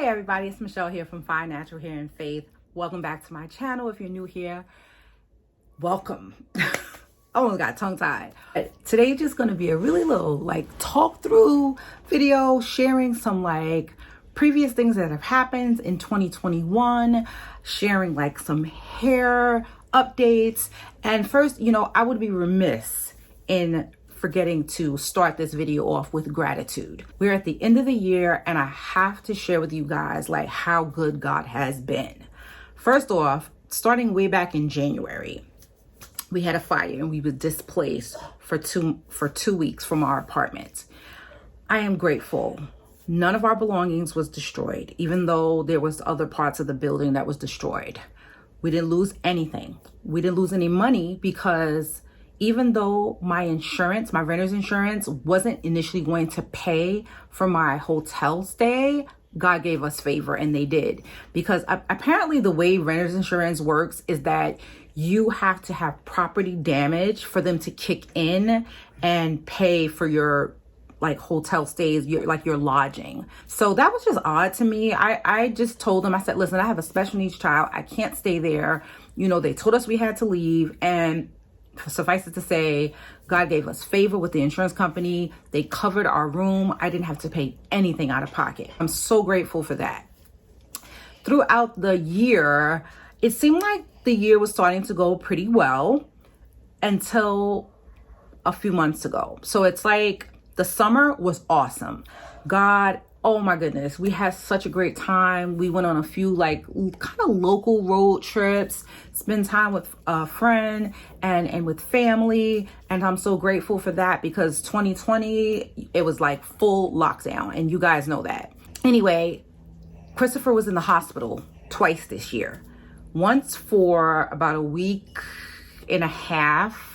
Hey everybody, it's Michelle here from Fine Natural Hair and Faith. Welcome back to my channel. If you're new here, welcome. I almost got tongue-tied. Today's just gonna be a really little talk through video, sharing some previous things that have happened in 2021, sharing some hair updates. And first, I would be remiss in forgetting to start this video off with gratitude. We're at the end of the year and I have to share with you guys how good God has been. First off, starting way back in January, we had a fire and we were displaced for two weeks from our apartment. I am grateful. None of our belongings was destroyed, even though there was other parts of the building that was destroyed. We didn't lose anything. We didn't lose any money because even though my insurance, my renter's insurance, wasn't initially going to pay for my hotel stay, God gave us favor and they did. Because apparently the way renter's insurance works is that you have to have property damage for them to kick in and pay for your hotel stays, your lodging. So that was just odd to me. I just told them, I said, listen, I have a special needs child. I can't stay there. They told us we had to leave, and suffice it to say, God gave us favor with the insurance company. They covered our room. I didn't have to pay anything out of pocket. I'm so grateful for that. Throughout the year, it seemed like the year was starting to go pretty well until a few months ago. So it's the summer was awesome. God, oh my goodness, we had such a great time. We went on a few kind of local road trips, spend time with a friend and with family. And I'm so grateful for that because 2020, it was full lockdown. And you guys know that. Anyway, Christopher was in the hospital twice this year. Once for about a week and a half.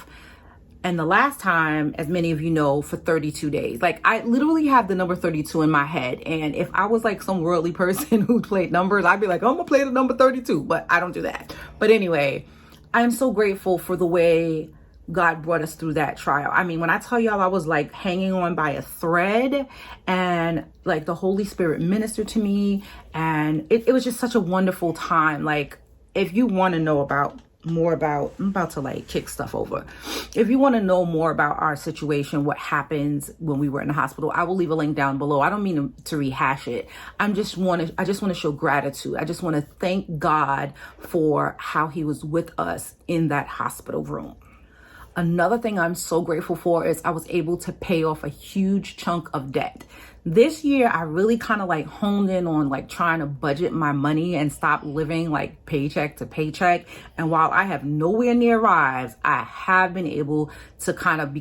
And the last time, as many of you know, for 32 days. I literally have the number 32 in my head. And if I was some worldly person who played numbers, I'd be I'm gonna play the number 32, but I don't do that. But anyway, I'm so grateful for the way God brought us through that trial. I mean, when I tell y'all I was hanging on by a thread and the Holy Spirit ministered to me, and it was just such a wonderful time. If you want to know more about, I'm about to kick stuff over. If you want to know more about our situation, what happens when we were in the hospital, I will leave a link down below. I don't mean to rehash it. I just want to show gratitude. I just want to thank God for how he was with us in that hospital room. Another thing I'm so grateful for is I was able to pay off a huge chunk of debt. This year, I really kind of honed in on trying to budget my money and stop living paycheck to paycheck. And while I have nowhere near arrived, I have been able to kind of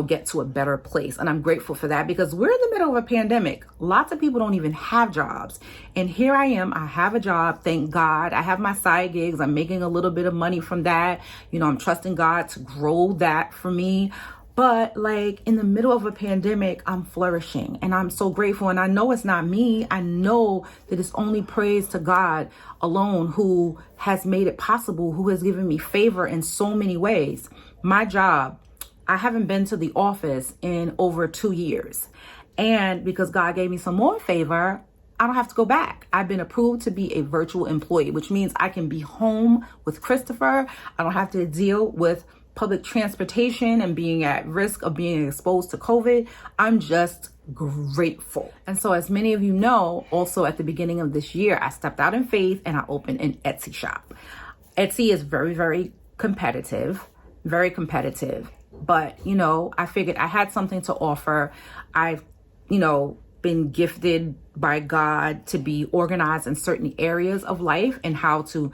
get to a better place. And I'm grateful for that because we're in the middle of a pandemic. Lots of people don't even have jobs. And here I am, I have a job, thank God. I have my side gigs. I'm making a little bit of money from that. I'm trusting God to grow that for me. But in the middle of a pandemic, I'm flourishing and I'm so grateful. And I know it's not me. I know that it's only praise to God alone who has made it possible, who has given me favor in so many ways. My job, I haven't been to the office in over 2 years. And because God gave me some more favor, I don't have to go back. I've been approved to be a virtual employee, which means I can be home with Christopher. I don't have to deal with public transportation and being at risk of being exposed to COVID. I'm just grateful. And so as many of you know, also at the beginning of this year, I stepped out in faith and I opened an Etsy shop. Etsy is very, very competitive, very competitive. But, I figured I had something to offer. I've, been gifted by God to be organized in certain areas of life and how to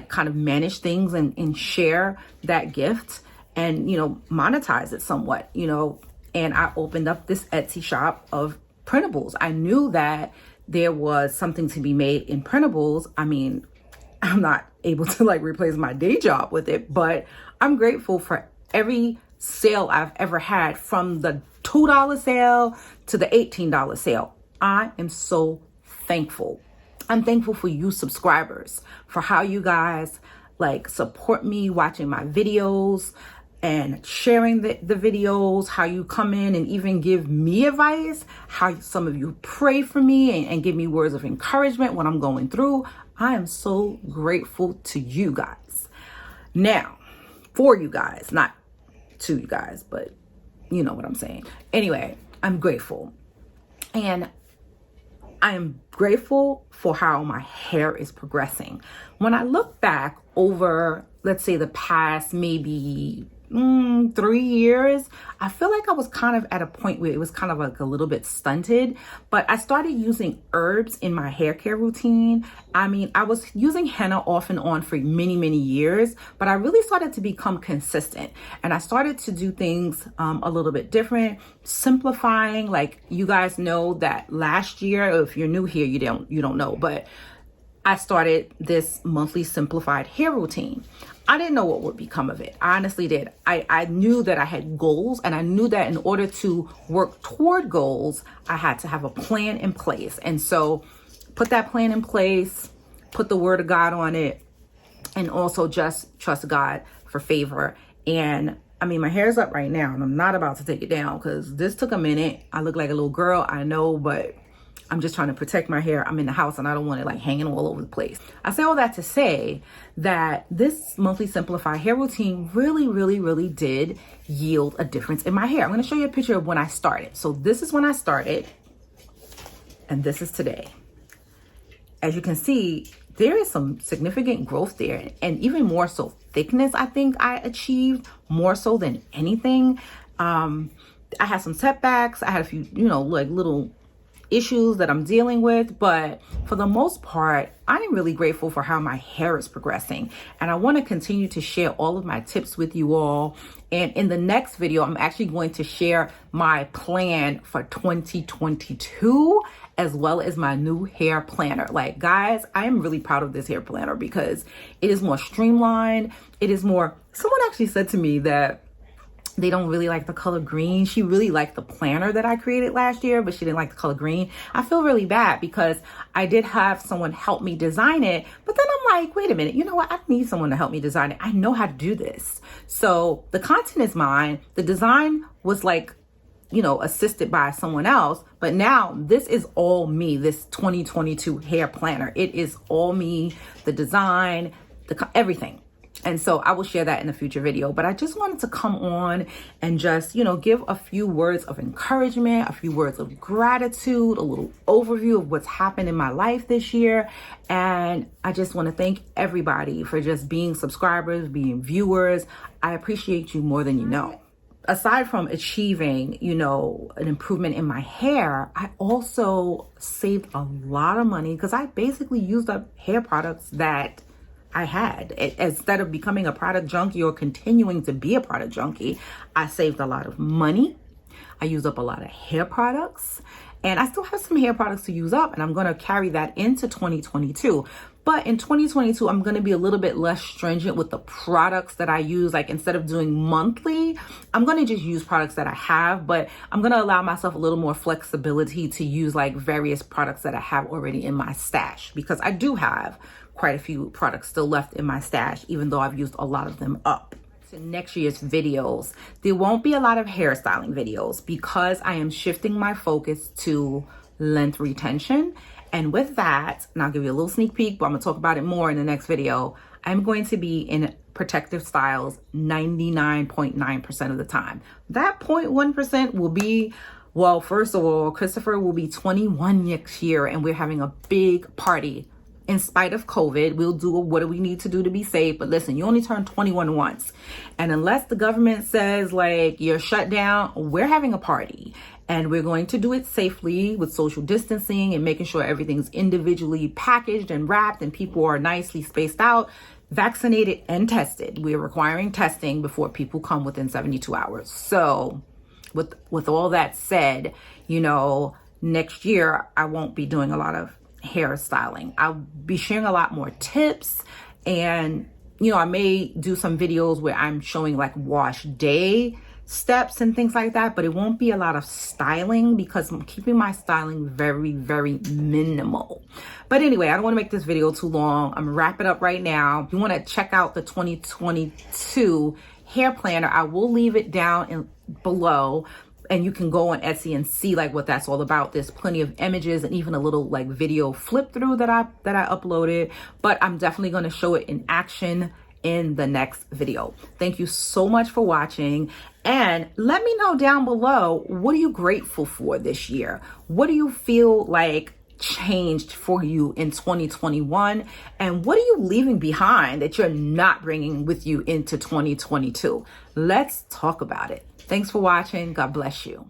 kind of manage things and share that gift and, monetize it somewhat, and I opened up this Etsy shop of printables. I knew that there was something to be made in printables. I mean, I'm not able to replace my day job with it, but I'm grateful for every sale I've ever had, from the $2 sale to the $18 sale. I am so thankful. I'm thankful for you subscribers, for how you guys support me watching my videos and sharing the videos, how you come in and even give me advice, how some of you pray for me and give me words of encouragement when I'm going through. I am so grateful to you guys. Now, for you guys, not to you guys, but you know what I'm saying. Anyway, I'm grateful. And I am grateful for how my hair is progressing. When I look back over, let's say, the past maybe 3 years, I feel like I was kind of at a point where it was kind of like a little bit stunted, but I started using herbs in my hair care routine. I mean, I was using henna off and on for many, many years, but I really started to become consistent, and I started to do things a little bit different, simplifying. Like, you guys know that last year, if you're new here, you don't know, but I started this monthly simplified hair routine. I didn't know what would become of it. I honestly did. I knew that I had goals, and I knew that in order to work toward goals, I had to have a plan in place. And so put that plan in place, put the word of God on it, and also just trust God for favor. And I mean, my hair's up right now, and I'm not about to take it down because this took a minute. I look like a little girl, I know, but I'm just trying to protect my hair. I'm in the house and I don't want it like hanging all over the place. I say all that to say that this monthly simplified hair routine really did yield a difference in my hair. I'm going to show you a picture of when I started. So this is when I started, and this is today. As you can see, there is some significant growth there, and even more so thickness. I think I achieved more so than anything. I had some setbacks. I had a few, like little issues that I'm dealing with, but for the most part, I am really grateful for how my hair is progressing, and I want to continue to share all of my tips with you all. And in the next video, I'm actually going to share my plan for 2022 as well as my new hair planner. Like, guys, I am really proud of this hair planner because it is more streamlined. It is more, someone actually said to me that they don't really like the color green. She really liked the planner that I created last year, but she didn't like the color green. I feel really bad because I did have someone help me design it, but then I'm like, wait a minute, you know what? I don't need someone to help me design it. I know how to do this. So the content is mine. The design was like, assisted by someone else, but now this is all me, this 2022 hair planner. It is all me, the design, everything. And so I will share that in a future video, but I just wanted to come on and just, give a few words of encouragement, a few words of gratitude, a little overview of what's happened in my life this year. And I just want to thank everybody for just being subscribers, being viewers. I appreciate you more than you know. Aside from achieving, an improvement in my hair, I also saved a lot of money because I basically used up hair products that I had. Instead of becoming a product junkie or continuing to be a product junkie, I saved a lot of money. I used up a lot of hair products, and I still have some hair products to use up, and I'm going to carry that into 2022. But in 2022, I'm going to be a little bit less stringent with the products that I use. Like, instead of doing monthly, I'm going to just use products that I have, but I'm going to allow myself a little more flexibility to use like various products that I have already in my stash, because I do have quite a few products still left in my stash, even though I've used a lot of them up. To next year's videos, there won't be a lot of hairstyling videos because I am shifting my focus to length retention. And with that, and I'll give you a little sneak peek, but I'm gonna talk about it more in the next video, I'm going to be in protective styles 99.9% of the time. That 0.1% will be, well, first of all, Christopher will be 21 next year, and we're having a big party. In spite of COVID, we'll do what do we need to do to be safe. But listen, you only turn 21 once. And unless the government says like you're shut down, we're having a party. And we're going to do it safely with social distancing and making sure everything's individually packaged and wrapped and people are nicely spaced out, vaccinated and tested. We're requiring testing before people come within 72 hours. So with all that said, next year I won't be doing a lot of hairstyling. I'll be sharing a lot more tips, and I may do some videos where I'm showing like wash day steps and things like that, but it won't be a lot of styling because I'm keeping my styling very minimal. But anyway, I don't want to make this video too long. I'm gonna wrap it up right now. If you want to check out the 2022 hair planner. I will leave it down below, and you can go on Etsy and see like what that's all about. There's plenty of images and even a little like video flip through that I uploaded, but I'm definitely going to show it in action in the next video. Thank you so much for watching, and let me know down below, what are you grateful for this year? What do you feel like changed for you in 2021, and what are you leaving behind that you're not bringing with you into 2022? Let's talk about it. Thanks for watching. God bless you.